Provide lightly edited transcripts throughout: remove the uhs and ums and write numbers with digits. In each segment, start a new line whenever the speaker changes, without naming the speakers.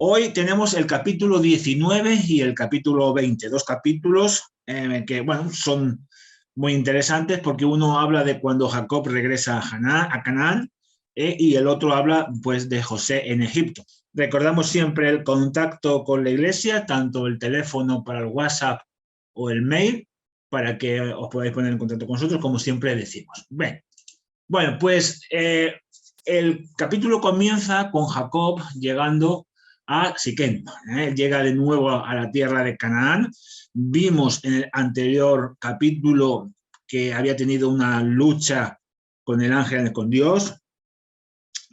Hoy tenemos el capítulo 19 y el capítulo 20, dos capítulos que, bueno, son muy interesantes porque uno habla de cuando Jacob regresa a Canaán y el otro habla, pues, de José en Egipto. Recordamos siempre el contacto con la iglesia, tanto el teléfono para el WhatsApp o el mail, para que os podáis poner en contacto con nosotros, como siempre decimos. Bien. Bueno, pues el capítulo comienza con Jacob llegando a Siquem. Llega de nuevo a la tierra de Canaán. Vimos en el anterior capítulo que había tenido una lucha con el ángel, con Dios,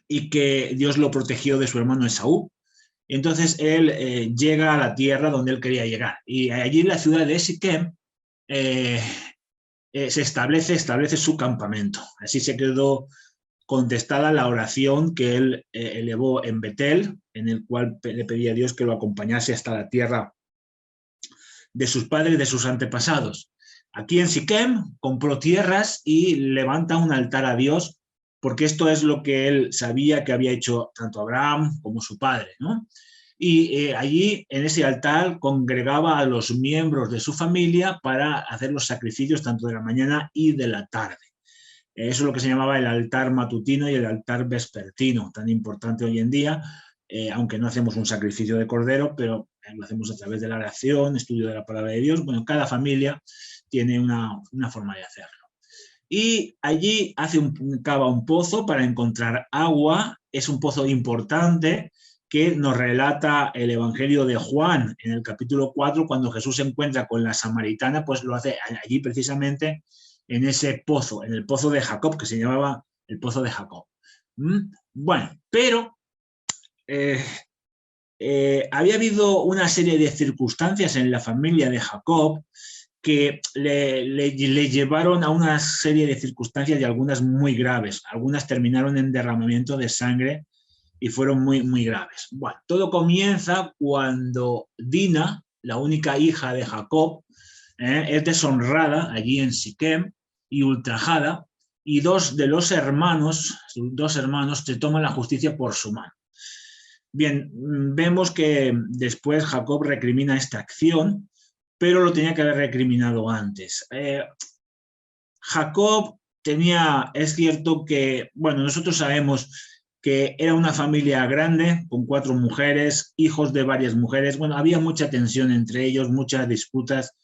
y que Dios lo protegió de su hermano Esaú. Entonces él llega a la tierra donde él quería llegar. Y allí en la ciudad de Siquem se establece su campamento. Así se quedó contestada la oración que él elevó en Betel, en el cual le pedía a Dios que lo acompañase hasta la tierra de sus padres y de sus antepasados. Aquí en Siquem compró tierras y levanta un altar a Dios, porque esto es lo que él sabía que había hecho tanto Abraham como su padre, ¿no? Y allí, en ese altar, congregaba a los miembros de su familia para hacer los sacrificios tanto de la mañana y de la tarde. Eso es lo que se llamaba el altar matutino y el altar vespertino, tan importante hoy en día, aunque no hacemos un sacrificio de cordero, pero lo hacemos a través de la oración, estudio de la palabra de Dios. Bueno, cada familia tiene una forma de hacerlo. Y allí cava un pozo para encontrar agua. Es un pozo importante que nos relata el Evangelio de Juan en el capítulo 4, cuando Jesús se encuentra con la samaritana, pues lo hace allí precisamente en ese pozo, en el pozo de Jacob, que se llamaba el pozo de Jacob. Bueno, pero había habido una serie de circunstancias en la familia de Jacob que le llevaron a una serie de circunstancias y algunas muy graves. Algunas terminaron en derramamiento de sangre y fueron muy, muy graves. Bueno, todo comienza cuando Dina, la única hija de Jacob, es deshonrada allí en Siquem y ultrajada, y dos hermanos se toman la justicia por su mano. Bien, vemos que después Jacob recrimina esta acción, pero lo tenía que haber recriminado antes. Jacob es cierto que, bueno, nosotros sabemos que era una familia grande, con 4 mujeres, hijos de varias mujeres. Bueno, había mucha tensión entre ellos, muchas disputas,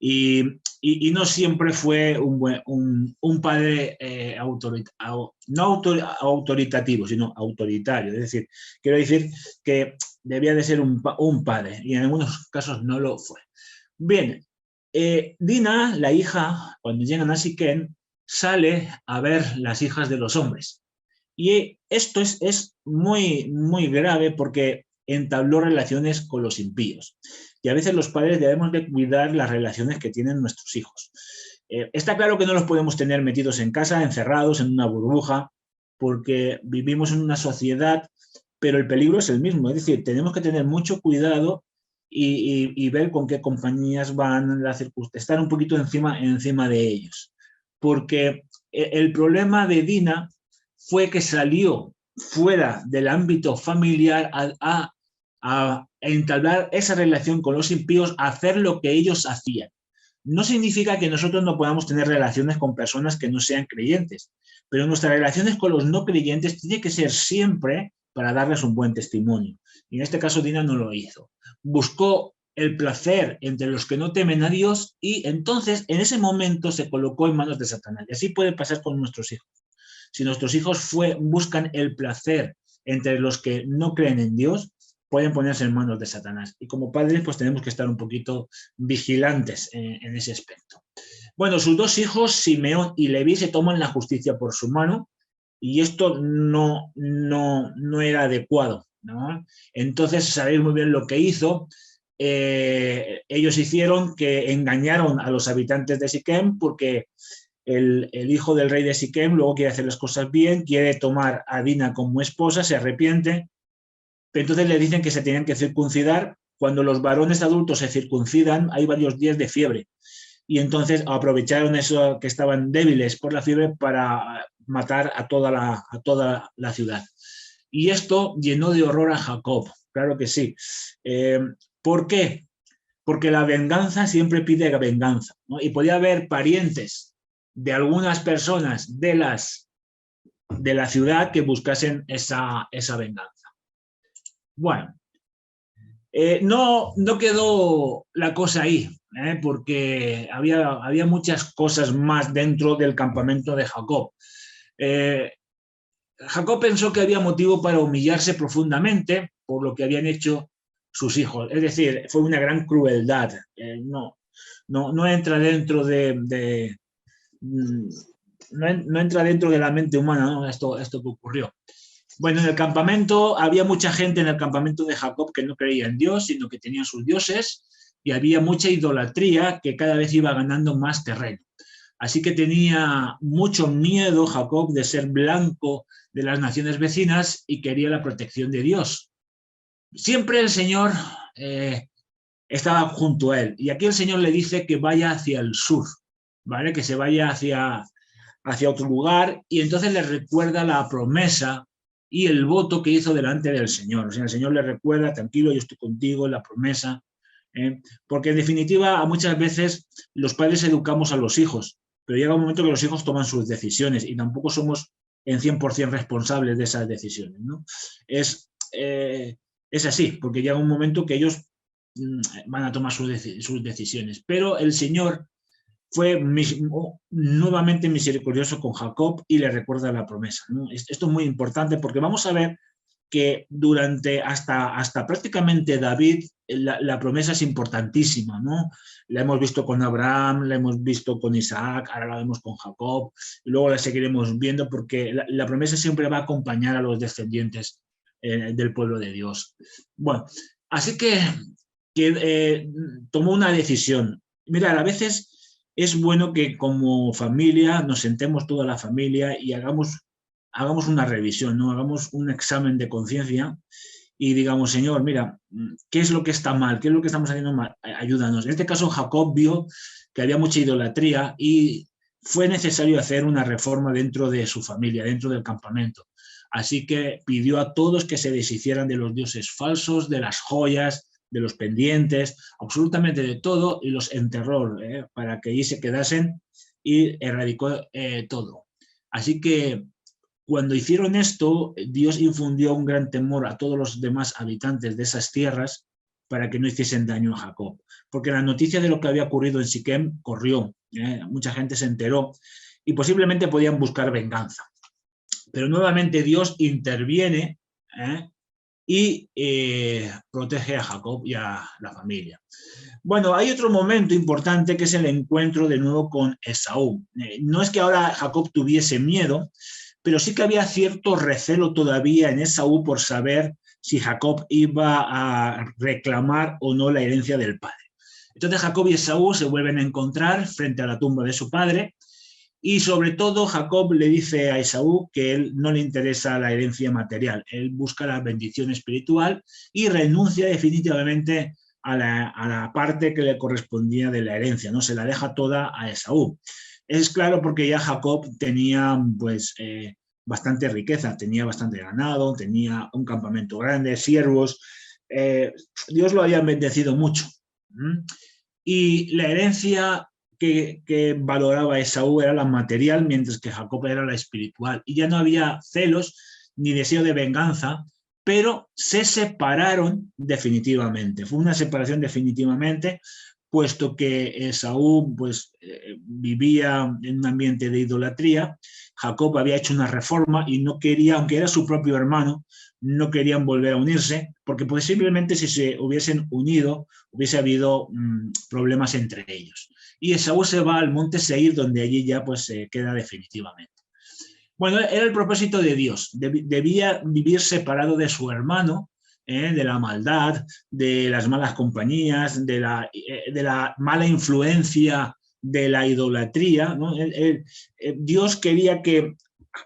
y no siempre fue un padre no autoritativo, sino autoritario. Es decir, quiero decir que debía de ser un padre, y en algunos casos no lo fue. Bien, Dina, la hija, cuando llegan a Siquem, sale a ver las hijas de los hombres. Y esto es muy, muy grave porque entabló relaciones con los impíos. Y a veces los padres debemos de cuidar las relaciones que tienen nuestros hijos. Está claro que no los podemos tener metidos en casa, encerrados en una burbuja, porque vivimos en una sociedad, pero el peligro es el mismo. Es decir, tenemos que tener mucho cuidado y ver con qué compañías van, estar un poquito encima de ellos. Porque el problema de Dina fue que salió fuera del ámbito familiar a entablar esa relación con los impíos, a hacer lo que ellos hacían. No significa que nosotros no podamos tener relaciones con personas que no sean creyentes, pero nuestras relaciones con los no creyentes tienen que ser siempre para darles un buen testimonio. Y en este caso Dina no lo hizo. Buscó el placer entre los que no temen a Dios y entonces en ese momento se colocó en manos de Satanás. Y así puede pasar con nuestros hijos. Si nuestros hijos buscan el placer entre los que no creen en Dios, pueden ponerse en manos de Satanás. Y como padres, pues tenemos que estar un poquito vigilantes en ese aspecto. Bueno, sus 2 hijos, Simeón y Leví, se toman la justicia por su mano, y esto no era adecuado, ¿no? Entonces, sabéis muy bien lo que hizo. Ellos hicieron que engañaron a los habitantes de Siquem, porque el hijo del rey de Siquem luego quiere hacer las cosas bien, quiere tomar a Dina como esposa, se arrepiente, pero entonces le dicen que se tienen que circuncidar. Cuando los varones adultos se circuncidan, hay varios días de fiebre, y entonces aprovecharon eso, que estaban débiles por la fiebre, para matar a toda la ciudad. Y esto llenó de horror a Jacob, claro que sí. ¿Por qué? Porque la venganza siempre pide venganza, ¿no? Y podía haber parientes de algunas personas de la ciudad que buscasen esa venganza. Bueno, no quedó la cosa ahí, porque había muchas cosas más dentro del campamento de Jacob. Jacob pensó que había motivo para humillarse profundamente por lo que habían hecho sus hijos. Es decir, fue una gran crueldad. No entra dentro no entra dentro de la mente humana, ¿no? Esto que ocurrió. Bueno, en el campamento había mucha gente en el campamento de Jacob que no creía en Dios, sino que tenían sus dioses, y había mucha idolatría que cada vez iba ganando más terreno. Así que tenía mucho miedo Jacob de ser blanco de las naciones vecinas y quería la protección de Dios. Siempre el Señor estaba junto a él, y aquí el Señor le dice que vaya hacia el sur, ¿vale? Que se vaya hacia otro lugar, y entonces le recuerda la promesa y el voto que hizo delante del Señor. O sea, el Señor le recuerda, tranquilo, yo estoy contigo, la promesa. Porque en definitiva, muchas veces los padres educamos a los hijos, pero llega un momento que los hijos toman sus decisiones y tampoco somos en 100% responsables de esas decisiones, ¿no? Es así, porque llega un momento que ellos van a tomar sus decisiones. Pero el Señor fue nuevamente misericordioso con Jacob y le recuerda la promesa, ¿no? Esto es muy importante porque vamos a ver que hasta prácticamente David, la promesa es importantísima, ¿no? La hemos visto con Abraham, la hemos visto con Isaac, ahora la vemos con Jacob, y luego la seguiremos viendo porque la promesa siempre va a acompañar a los descendientes del pueblo de Dios. Bueno, así que tomó una decisión. Mirad, a veces es bueno que como familia nos sentemos toda la familia y hagamos una revisión, ¿no? Hagamos un examen de conciencia y digamos, Señor, mira, ¿qué es lo que está mal? ¿Qué es lo que estamos haciendo mal? Ayúdanos. En este caso, Jacob vio que había mucha idolatría y fue necesario hacer una reforma dentro de su familia, dentro del campamento. Así que pidió a todos que se deshicieran de los dioses falsos, de las joyas, de los pendientes, absolutamente de todo, y los enterró para que allí se quedasen, y erradicó todo. Así que cuando hicieron esto, Dios infundió un gran temor a todos los demás habitantes de esas tierras para que no hiciesen daño a Jacob. Porque la noticia de lo que había ocurrido en Siquem corrió, mucha gente se enteró y posiblemente podían buscar venganza. Pero nuevamente Dios interviene y protege a Jacob y a la familia. Bueno, hay otro momento importante que es el encuentro de nuevo con Esaú. No es que ahora Jacob tuviese miedo, pero sí que había cierto recelo todavía en Esaú por saber si Jacob iba a reclamar o no la herencia del padre. Entonces Jacob y Esaú se vuelven a encontrar frente a la tumba de su padre, y sobre todo Jacob le dice a Esaú que él no le interesa la herencia material, él busca la bendición espiritual y renuncia definitivamente a la parte que le correspondía de la herencia, ¿no? Se la deja toda a Esaú. Es claro porque ya Jacob tenía pues bastante riqueza, tenía bastante ganado, tenía un campamento grande, siervos, Dios lo había bendecido mucho. Y la herencia que valoraba Esaú era la material, mientras que Jacob era la espiritual. Y ya no había celos ni deseo de venganza, pero se separaron definitivamente. Fue una separación definitivamente, puesto que Esaú pues, vivía en un ambiente de idolatría. Jacob había hecho una reforma y no quería, aunque era su propio hermano, no querían volver a unirse, porque posiblemente si se hubiesen unido hubiese habido problemas entre ellos. Y Esaú se va al monte Seir, donde allí ya pues se queda definitivamente. Bueno, era el propósito de Dios. Debía vivir separado de su hermano, de la maldad, de las malas compañías, de la mala influencia de la idolatría, ¿no? Dios quería que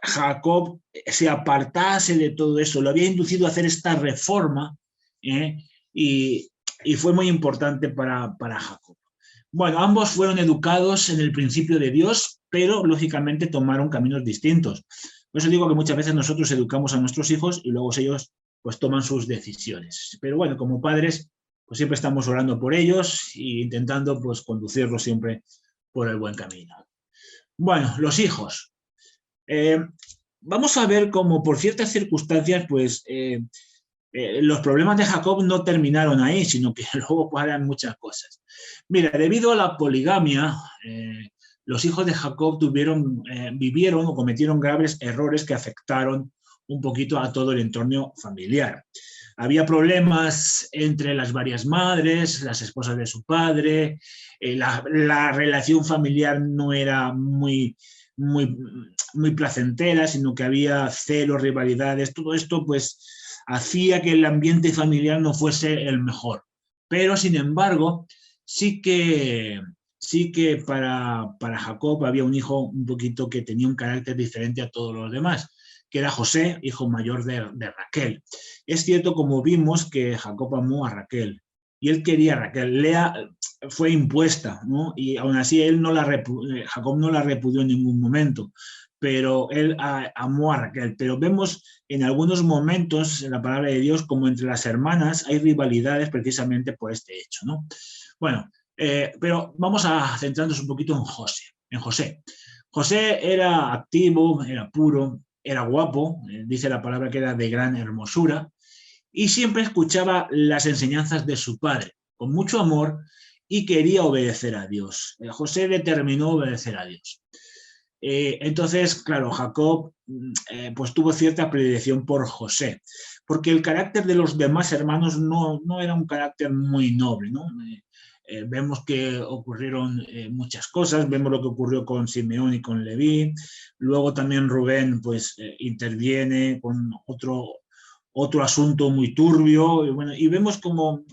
Jacob se apartase de todo eso, lo había inducido a hacer esta reforma, y fue muy importante para Jacob. Bueno, ambos fueron educados en el principio de Dios, pero lógicamente tomaron caminos distintos. Por eso digo que muchas veces nosotros educamos a nuestros hijos y luego ellos pues toman sus decisiones. Pero bueno, como padres, pues siempre estamos orando por ellos e intentando pues conducirlos siempre por el buen camino. Bueno, los hijos. Vamos a ver cómo por ciertas circunstancias, pues los problemas de Jacob no terminaron ahí, sino que luego paran muchas cosas. Mira, debido a la poligamia, los hijos de Jacob vivieron o cometieron graves errores que afectaron un poquito a todo el entorno familiar. Había problemas entre las varias madres, las esposas de su padre, la relación familiar no era muy placentera, sino que había celos, rivalidades, todo esto pues hacía que el ambiente familiar no fuese el mejor. Pero sin embargo, sí que para Jacob había un hijo un poquito que tenía un carácter diferente a todos los demás, que era José, hijo mayor de Raquel. Es cierto, como vimos, que Jacob amó a Raquel y él quería a Raquel. Lea fue impuesta, ¿no? Y aún así Jacob no la repudió en ningún momento, pero él amó a Raquel. Pero vemos en algunos momentos en la palabra de Dios como entre las hermanas hay rivalidades precisamente por este hecho, ¿no? Bueno, pero vamos a centrarnos un poquito en José. José era activo, era puro, era guapo, dice la palabra que era de gran hermosura, y siempre escuchaba las enseñanzas de su padre con mucho amor y quería obedecer a Dios. José determinó obedecer a Dios. Entonces, claro, Jacob pues tuvo cierta predilección por José, porque el carácter de los demás hermanos no era un carácter muy noble, ¿no? Vemos que ocurrieron muchas cosas, vemos lo que ocurrió con Simeón y con Leví, luego también Rubén pues interviene con otro asunto muy turbio, y vemos como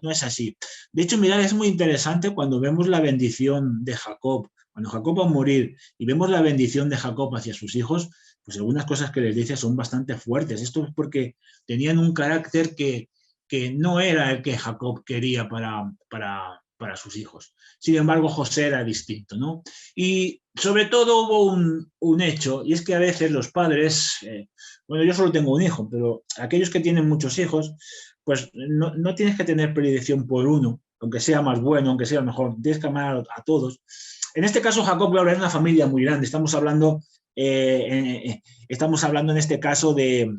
no es así. De hecho, mirad, es muy interesante cuando vemos la bendición de Jacob, cuando Jacob va a morir y vemos la bendición de Jacob hacia sus hijos, pues algunas cosas que les dice son bastante fuertes. Esto es porque tenían un carácter que no era el que Jacob quería para sus hijos. Sin embargo, José era distinto, ¿no? Y sobre todo hubo un hecho, y es que a veces los padres, bueno, yo solo tengo un hijo, pero aquellos que tienen muchos hijos, pues no tienes que tener predilección por uno, aunque sea más bueno, aunque sea mejor, tienes que amar a todos. En este caso, Jacob, claro, era una familia muy grande, estamos hablando en este caso de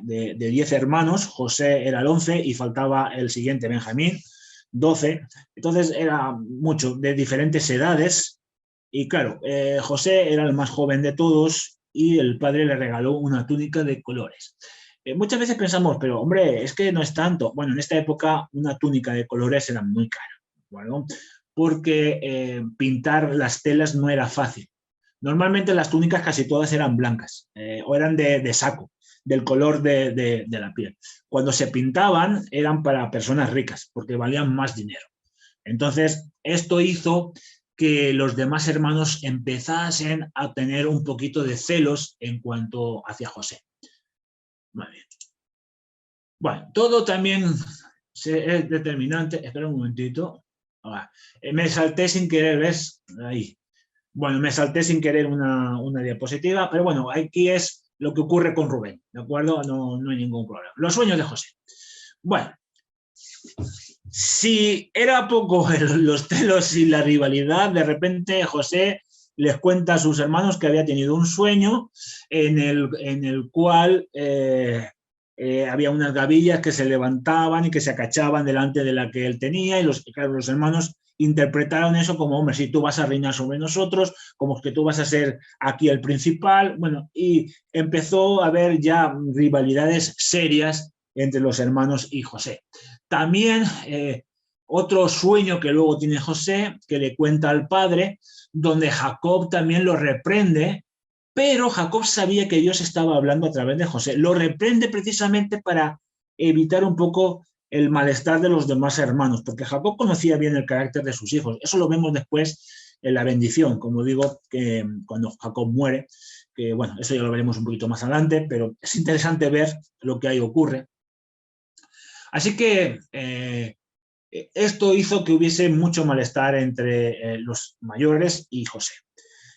10 hermanos, José era el 11 y faltaba el siguiente, Benjamín, 12. Entonces era mucho, de diferentes edades. Y claro, José era el más joven de todos y el padre le regaló una túnica de colores. Muchas veces pensamos, pero hombre, es que no es tanto. Bueno, en esta época una túnica de colores era muy cara, ¿bueno? Porque pintar las telas no era fácil. Normalmente las túnicas casi todas eran blancas o eran de saco, del color de la piel. Cuando se pintaban eran para personas ricas porque valían más dinero. Entonces, esto hizo que los demás hermanos empezasen a tener un poquito de celos en cuanto hacia José. Muy bien. Bueno, todo también es determinante. Espera un momentito. Me salté sin querer, ¿ves? Ahí. Bueno, me salté sin querer una diapositiva, pero bueno, aquí es lo que ocurre con Rubén, ¿de acuerdo? No hay ningún problema. Los sueños de José. Bueno, si era poco los celos y la rivalidad, de repente José les cuenta a sus hermanos que había tenido un sueño en el cual había unas gavillas que se levantaban y que se acachaban delante de la que él tenía, y claro, los hermanos interpretaron eso como, hombre, si tú vas a reinar sobre nosotros, como que tú vas a ser aquí el principal, bueno, y empezó a haber ya rivalidades serias entre los hermanos y José. También otro sueño que luego tiene José, que le cuenta al padre, donde Jacob también lo reprende, pero Jacob sabía que Dios estaba hablando a través de José. Lo reprende precisamente para evitar un poco el malestar de los demás hermanos, porque Jacob conocía bien el carácter de sus hijos. Eso lo vemos después en la bendición, como digo, que cuando Jacob muere, que bueno, eso ya lo veremos un poquito más adelante, pero es interesante ver lo que ahí ocurre. Así que esto hizo que hubiese mucho malestar entre los mayores y José.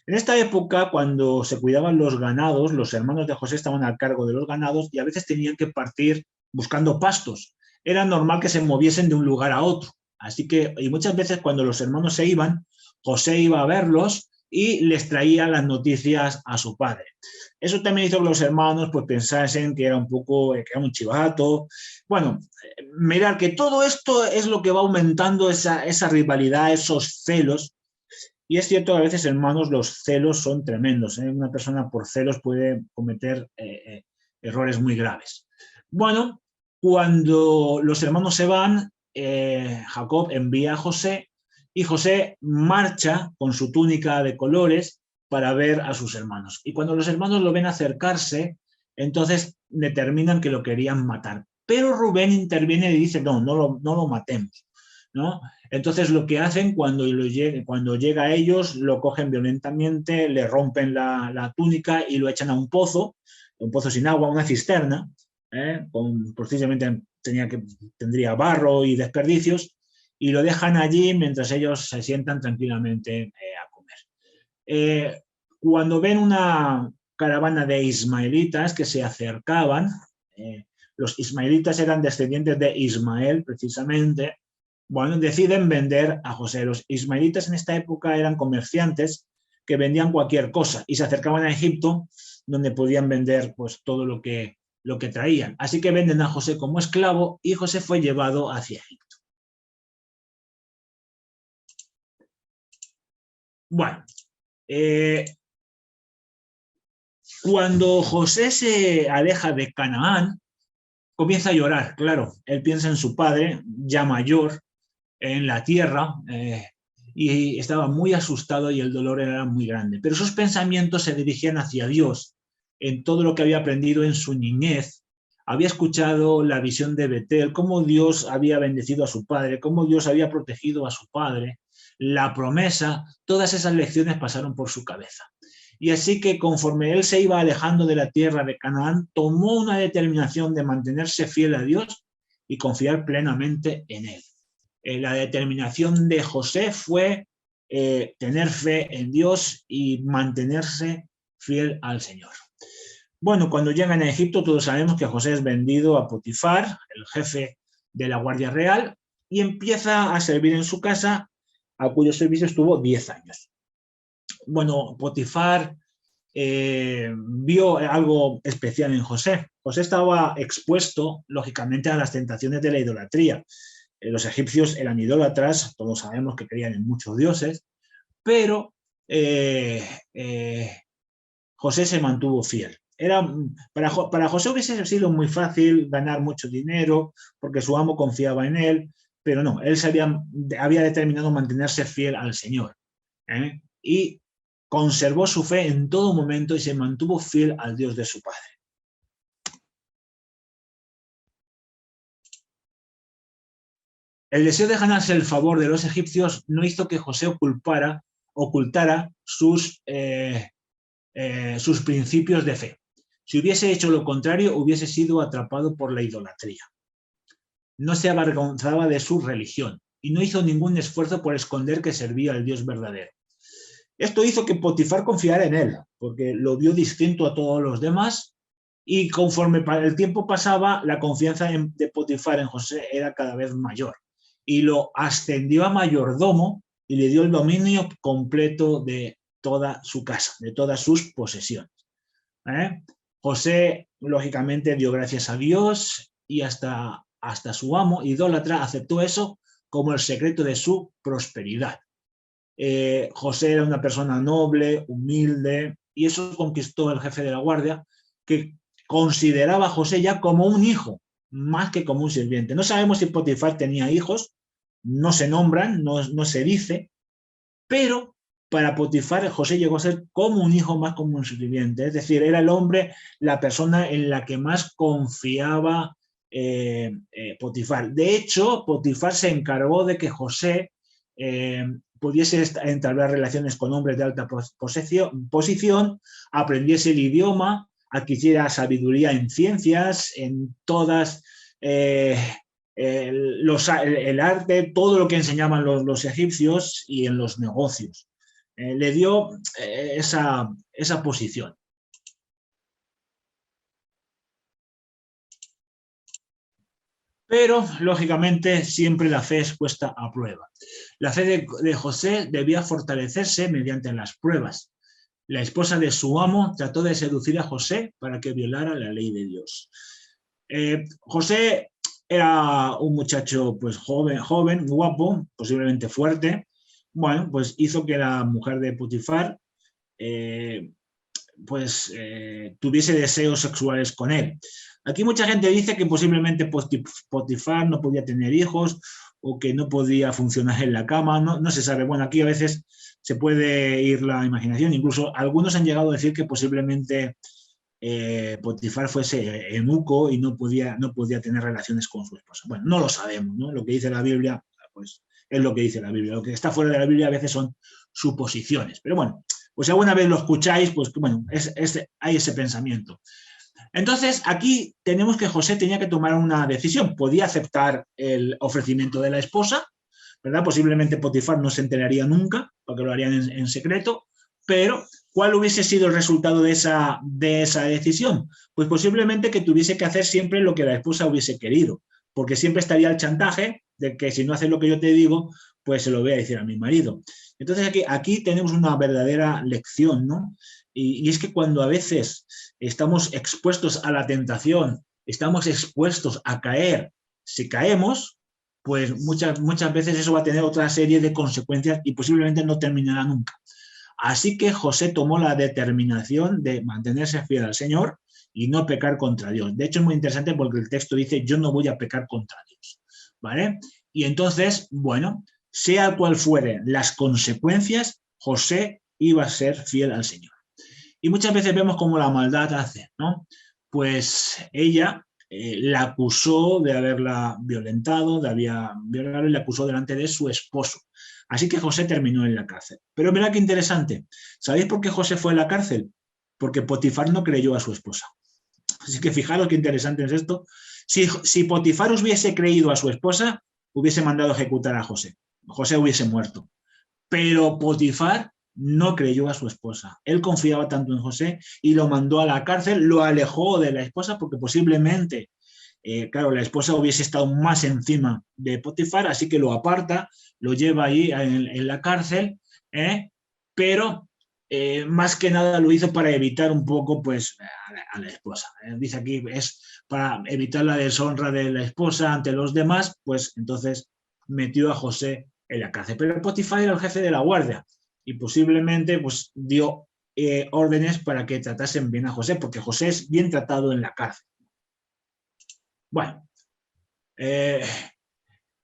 En esta época, cuando se cuidaban los ganados, los hermanos de José estaban a cargo de los ganados y a veces tenían que partir buscando pastos. Era normal que se moviesen de un lugar a otro. Así que, y muchas veces cuando los hermanos se iban, José iba a verlos y les traía las noticias a su padre. Eso también hizo que los hermanos pues pensasen que era un poco, que era un chivato. Bueno, mirar que todo esto es lo que va aumentando esa rivalidad, esos celos. Y es cierto que a veces, hermanos, los celos son tremendos, ¿eh? Una persona por celos puede cometer errores muy graves. Bueno, cuando los hermanos se van, Jacob envía a José y José marcha con su túnica de colores para ver a sus hermanos. Y cuando los hermanos lo ven acercarse, entonces determinan que lo querían matar. Pero Rubén interviene y dice, no lo matemos, ¿no? Entonces lo que hacen cuando llega a ellos, lo cogen violentamente, le rompen la túnica y lo echan a un pozo sin agua, una cisterna, precisamente tendría barro y desperdicios, y lo dejan allí mientras ellos se sientan tranquilamente a comer. Cuando ven una caravana de ismaelitas que se acercaban, los ismaelitas eran descendientes de Ismael precisamente, bueno, deciden vender a José. Los ismaelitas en esta época eran comerciantes que vendían cualquier cosa y se acercaban a Egipto, donde podían vender pues todo lo que traían. Así que venden a José como esclavo y José fue llevado hacia Egipto. Bueno, cuando José se aleja de Canaán, comienza a llorar, claro. Él piensa en su padre, ya mayor, en la tierra, y estaba muy asustado y el dolor era muy grande. Pero sus pensamientos se dirigían hacia Dios, en todo lo que había aprendido en su niñez. Había escuchado la visión de Betel, cómo Dios había bendecido a su padre, cómo Dios había protegido a su padre, la promesa, todas esas lecciones pasaron por su cabeza. Y así que conforme él se iba alejando de la tierra de Canaán, tomó una determinación de mantenerse fiel a Dios y confiar plenamente en él. La determinación de José fue tener fe en Dios y mantenerse fiel al Señor. Bueno, cuando llegan a Egipto, todos sabemos que José es vendido a Potifar, el jefe de la Guardia Real, y empieza a servir en su casa, a cuyo servicio estuvo 10 años. Bueno, Potifar vio algo especial en José. José estaba expuesto, lógicamente, a las tentaciones de la idolatría. Los egipcios eran idólatras, todos sabemos que creían en muchos dioses, pero José se mantuvo fiel. Para José hubiese sido muy fácil ganar mucho dinero porque su amo confiaba en él, pero no, él había determinado mantenerse fiel al Señor. Y conservó su fe en todo momento y se mantuvo fiel al Dios de su padre. El deseo de ganarse el favor de los egipcios no hizo que José ocultara sus principios de fe. Si hubiese hecho lo contrario, hubiese sido atrapado por la idolatría. No se avergonzaba de su religión y no hizo ningún esfuerzo por esconder que servía al Dios verdadero. Esto hizo que Potifar confiara en él, porque lo vio distinto a todos los demás, y conforme el tiempo pasaba, la confianza de Potifar en José era cada vez mayor, y lo ascendió a mayordomo y le dio el dominio completo de toda su casa, de todas sus posesiones. José, lógicamente, dio gracias a Dios y hasta su amo, idólatra, aceptó eso como el secreto de su prosperidad. José era una persona noble, humilde, y eso conquistó el jefe de la guardia, que consideraba a José ya como un hijo, más que como un sirviente. No sabemos si Potifar tenía hijos, no se nombran, no se dice, pero para Potifar José llegó a ser como un hijo, más como un sirviente. Es decir, era el hombre, la persona en la que más confiaba Potifar. De hecho, Potifar se encargó de que José pudiese entablar relaciones con hombres de alta posición, aprendiese el idioma, adquiriera sabiduría en ciencias, en todas el arte, todo lo que enseñaban los egipcios y en los negocios. Le dio esa posición. Pero, lógicamente, siempre la fe es puesta a prueba. La fe de José debía fortalecerse mediante las pruebas. La esposa de su amo trató de seducir a José para que violara la ley de Dios. José era un muchacho pues joven, guapo, posiblemente fuerte. Bueno, pues hizo que la mujer de Potifar tuviese deseos sexuales con él. Aquí mucha gente dice que posiblemente Potifar no podía tener hijos o que no podía funcionar en la cama, no se sabe. Bueno, aquí a veces se puede ir la imaginación, incluso algunos han llegado a decir que posiblemente Potifar fuese eunuco y no podía tener relaciones con su esposa. Bueno, no lo sabemos, ¿no? Lo que dice la Biblia, pues es lo que dice la Biblia. Lo que está fuera de la Biblia a veces son suposiciones. Pero bueno, pues si alguna vez lo escucháis, pues bueno, hay ese pensamiento. Entonces, aquí tenemos que José tenía que tomar una decisión. Podía aceptar el ofrecimiento de la esposa, ¿verdad? Posiblemente Potifar no se enteraría nunca, porque lo harían en secreto, pero ¿cuál hubiese sido el resultado de esa decisión? Pues posiblemente que tuviese que hacer siempre lo que la esposa hubiese querido, porque siempre estaría el chantaje de que si no haces lo que yo te digo, pues se lo voy a decir a mi marido. Entonces aquí tenemos una verdadera lección, ¿no? Y es que cuando a veces estamos expuestos a la tentación, estamos expuestos a caer, si caemos, pues muchas veces eso va a tener otra serie de consecuencias y posiblemente no terminará nunca. Así que José tomó la determinación de mantenerse fiel al Señor y no pecar contra Dios. De hecho, es muy interesante porque el texto dice, yo no voy a pecar contra Dios. ¿Vale? Y entonces, bueno, sea cual fuere las consecuencias, José iba a ser fiel al Señor. Y muchas veces vemos cómo la maldad hace, ¿no? Pues ella la acusó de haberla violentado, de haber violado y la acusó delante de su esposo. Así que José terminó en la cárcel. Pero mirad qué interesante. ¿Sabéis por qué José fue a la cárcel? Porque Potifar no creyó a su esposa. Así que fijaros qué interesante es esto. Si Potifar hubiese creído a su esposa, hubiese mandado a ejecutar a José. José hubiese muerto. Pero Potifar no creyó a su esposa. Él confiaba tanto en José y lo mandó a la cárcel, lo alejó de la esposa porque posiblemente, claro, la esposa hubiese estado más encima de Potifar, así que lo aparta, lo lleva ahí en la cárcel, pero más que nada lo hizo para evitar un poco pues a la esposa. Dice aquí, es para evitar la deshonra de la esposa ante los demás, pues entonces metió a José en la cárcel. Pero Potifar era el jefe de la guardia y posiblemente pues dio órdenes para que tratasen bien a José, porque José es bien tratado en la cárcel. Bueno,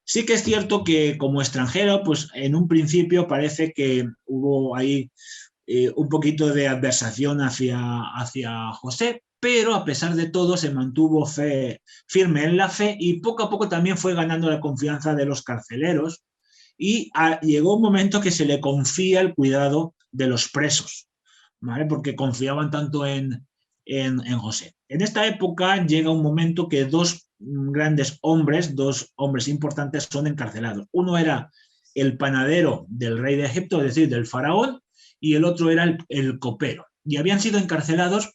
sí que es cierto que como extranjero, pues en un principio parece que hubo ahí un poquito de adversación hacia José, pero a pesar de todo se mantuvo firme en la fe y poco a poco también fue ganando la confianza de los carceleros y llegó un momento que se le confía el cuidado de los presos, ¿vale? Porque confiaban tanto en José. En esta época llega un momento que dos hombres importantes son encarcelados. Uno era el panadero del rey de Egipto, es decir, del faraón, y el otro era el copero. Y habían sido encarcelados.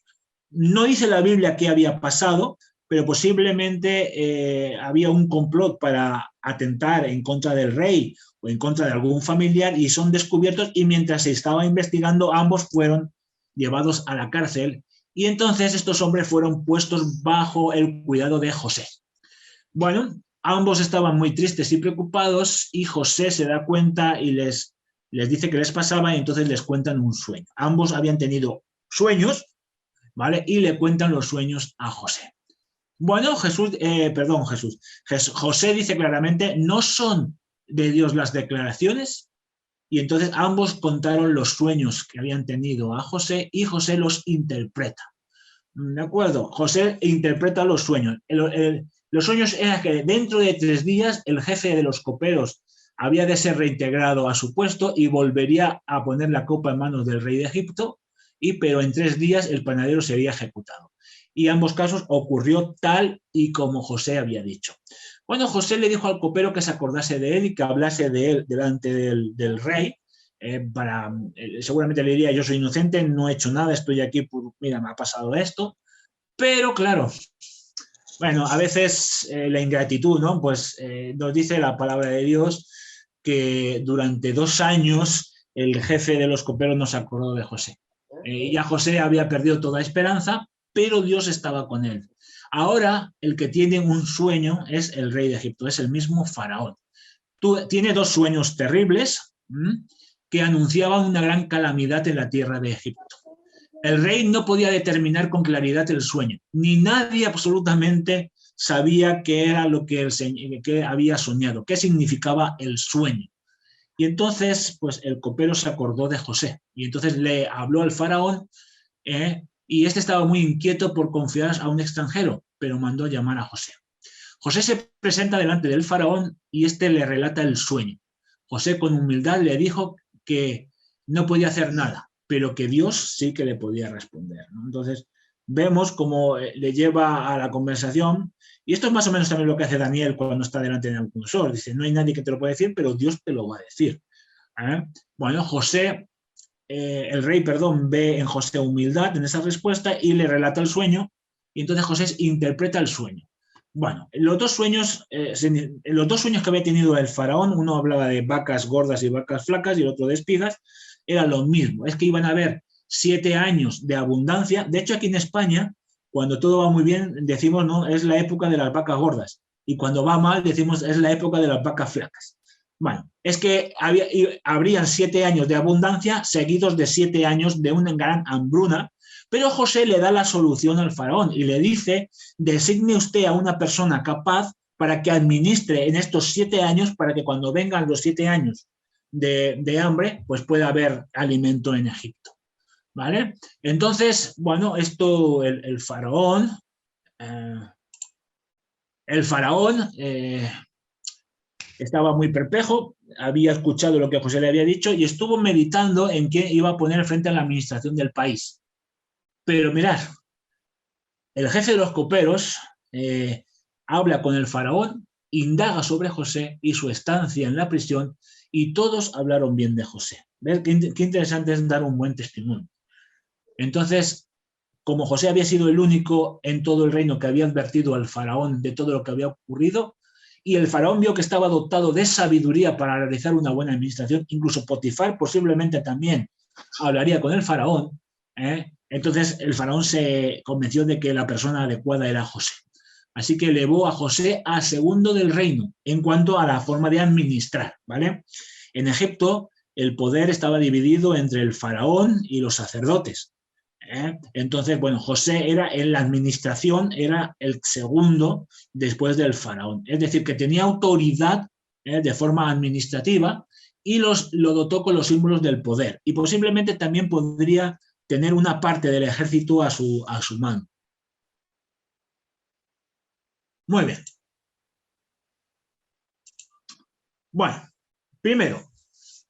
No dice la Biblia qué había pasado, pero posiblemente había un complot para atentar en contra del rey o en contra de algún familiar y son descubiertos y mientras se estaba investigando ambos fueron llevados a la cárcel y entonces estos hombres fueron puestos bajo el cuidado de José. Bueno, ambos estaban muy tristes y preocupados y José se da cuenta y les dice qué les pasaba y entonces les cuentan un sueño. Ambos habían tenido sueños, ¿vale? Y le cuentan los sueños a José. Bueno, José dice claramente, no son de Dios las declaraciones, y entonces ambos contaron los sueños que habían tenido a José y José los interpreta. ¿De acuerdo? José interpreta los sueños. Los sueños eran que dentro de 3 días el jefe de los coperos había de ser reintegrado a su puesto y volvería a poner la copa en manos del rey de Egipto, pero en 3 días el panadero sería ejecutado. Y en ambos casos ocurrió tal y como José había dicho. Bueno, José le dijo al copero que se acordase de él y que hablase de él delante del rey, seguramente le diría, yo soy inocente, no he hecho nada, estoy aquí, mira, me ha pasado esto, pero claro, Bueno, a veces la ingratitud, ¿no? Pues nos dice la palabra de Dios que durante 2 años el jefe de los coperos no se acordó de José. Ya José había perdido toda esperanza, pero Dios estaba con él. Ahora el que tiene un sueño es el rey de Egipto, es el mismo faraón. Tiene 2 sueños terribles que anunciaban una gran calamidad en la tierra de Egipto. El rey no podía determinar con claridad el sueño, ni nadie absolutamente sabía qué era lo que, que había soñado, qué significaba el sueño. Y entonces, pues el copero se acordó de José y entonces le habló al faraón y este estaba muy inquieto por confiar a un extranjero, pero mandó llamar a José. José se presenta delante del faraón y este le relata el sueño. José con humildad le dijo que no podía hacer nada, pero que Dios sí que le podía responder, ¿no? Entonces, vemos cómo le lleva a la conversación, y esto es más o menos también lo que hace Daniel cuando está delante de Nabucodonosor. Dice, no hay nadie que te lo pueda decir, pero Dios te lo va a decir. Bueno, José, el rey, perdón, ve en José humildad en esa respuesta y le relata el sueño, y entonces José interpreta el sueño. Bueno, los dos sueños que había tenido el faraón, uno hablaba de vacas gordas y vacas flacas y el otro de espigas, era lo mismo, es que iban a haber 7 años de abundancia. De hecho, aquí en España, cuando todo va muy bien, decimos, no, es la época de las vacas gordas, y cuando va mal, decimos, es la época de las vacas flacas. Bueno, es que habrían 7 años de abundancia seguidos de 7 años de una gran hambruna, pero José le da la solución al faraón y le dice, designe usted a una persona capaz para que administre en estos 7 años, para que cuando vengan los 7 años de hambre, pues pueda haber alimento en Egipto. ¿Vale? Entonces, bueno, esto el faraón, estaba muy perplejo, había escuchado lo que José le había dicho y estuvo meditando en qué iba a poner frente a la administración del país. Pero mirad, el jefe de los coperos habla con el faraón, indaga sobre José y su estancia en la prisión, y todos hablaron bien de José. ¿Ves? Qué interesante es dar un buen testimonio. Entonces, como José había sido el único en todo el reino que había advertido al faraón de todo lo que había ocurrido, y el faraón vio que estaba dotado de sabiduría para realizar una buena administración, incluso Potifar posiblemente también hablaría con el faraón, entonces el faraón se convenció de que la persona adecuada era José. Así que elevó a José a segundo del reino en cuanto a la forma de administrar, ¿vale? En Egipto el poder estaba dividido entre el faraón y los sacerdotes. Entonces, bueno, José era en la administración, era el segundo después del faraón. Es decir, que tenía autoridad de forma administrativa y lo dotó con los símbolos del poder. Y posiblemente también podría tener una parte del ejército a su mano. Muy bien. Bueno, primero,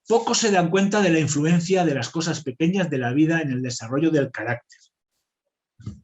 pocos se dan cuenta de la influencia de las cosas pequeñas de la vida en el desarrollo del carácter.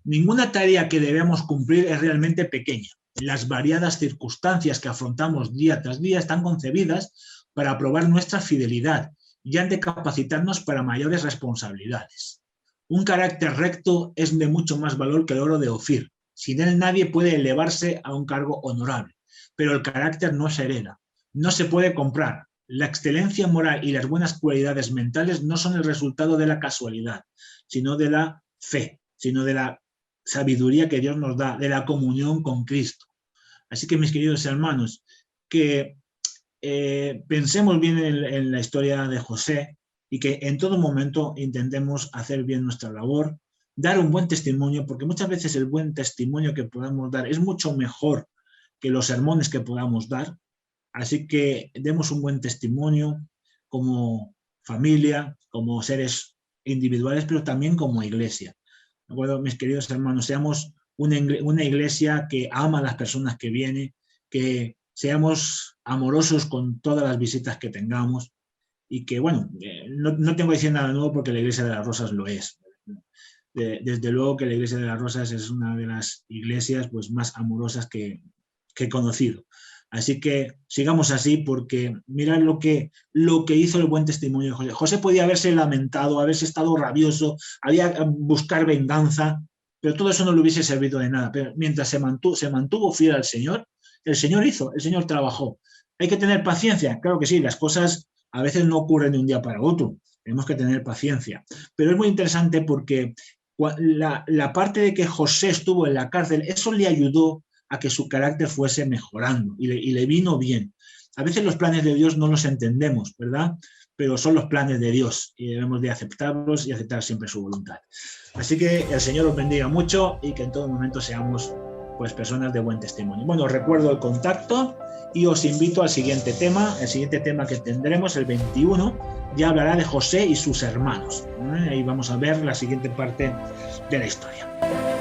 Ninguna tarea que debemos cumplir es realmente pequeña. Las variadas circunstancias que afrontamos día tras día están concebidas para probar nuestra fidelidad y han de capacitarnos para mayores responsabilidades. Un carácter recto es de mucho más valor que el oro de Ofir. Sin él nadie puede elevarse a un cargo honorable, pero el carácter no se hereda, no se puede comprar. La excelencia moral y las buenas cualidades mentales no son el resultado de la casualidad, sino de la fe, sino de la sabiduría que Dios nos da, de la comunión con Cristo. Así que, mis queridos hermanos, que pensemos bien en la historia de José y que en todo momento intentemos hacer bien nuestra labor, dar un buen testimonio, porque muchas veces el buen testimonio que podamos dar es mucho mejor que los sermones que podamos dar. Así que demos un buen testimonio como familia, como seres individuales, pero también como iglesia. ¿De acuerdo, mis queridos hermanos? Seamos una iglesia que ama a las personas que vienen, que seamos amorosos con todas las visitas que tengamos y que, bueno, no tengo que decir nada nuevo porque la Iglesia de las Rosas lo es. Desde luego que la Iglesia de las Rosas es una de las iglesias pues, más amorosas que he conocido. Así que sigamos así porque mirad lo que hizo el buen testimonio de José. José podía haberse lamentado, haberse estado rabioso, había buscar venganza, pero todo eso no le hubiese servido de nada. Pero mientras se mantuvo fiel al Señor, el Señor hizo, el Señor trabajó. ¿Hay que tener paciencia? Claro que sí, las cosas a veces no ocurren de un día para otro, tenemos que tener paciencia. Pero es muy interesante porque la parte de que José estuvo en la cárcel, eso le ayudó a que su carácter fuese mejorando y le vino bien. A veces los planes de Dios no los entendemos, ¿verdad? Pero son los planes de Dios y debemos de aceptarlos y aceptar siempre su voluntad. Así que el Señor os bendiga mucho y que en todo momento seamos pues personas de buen testimonio. Bueno, os recuerdo el contacto y os invito al siguiente tema. El siguiente tema que tendremos, el 21, ya hablará de José y sus hermanos. Ahí vamos a ver la siguiente parte de la historia.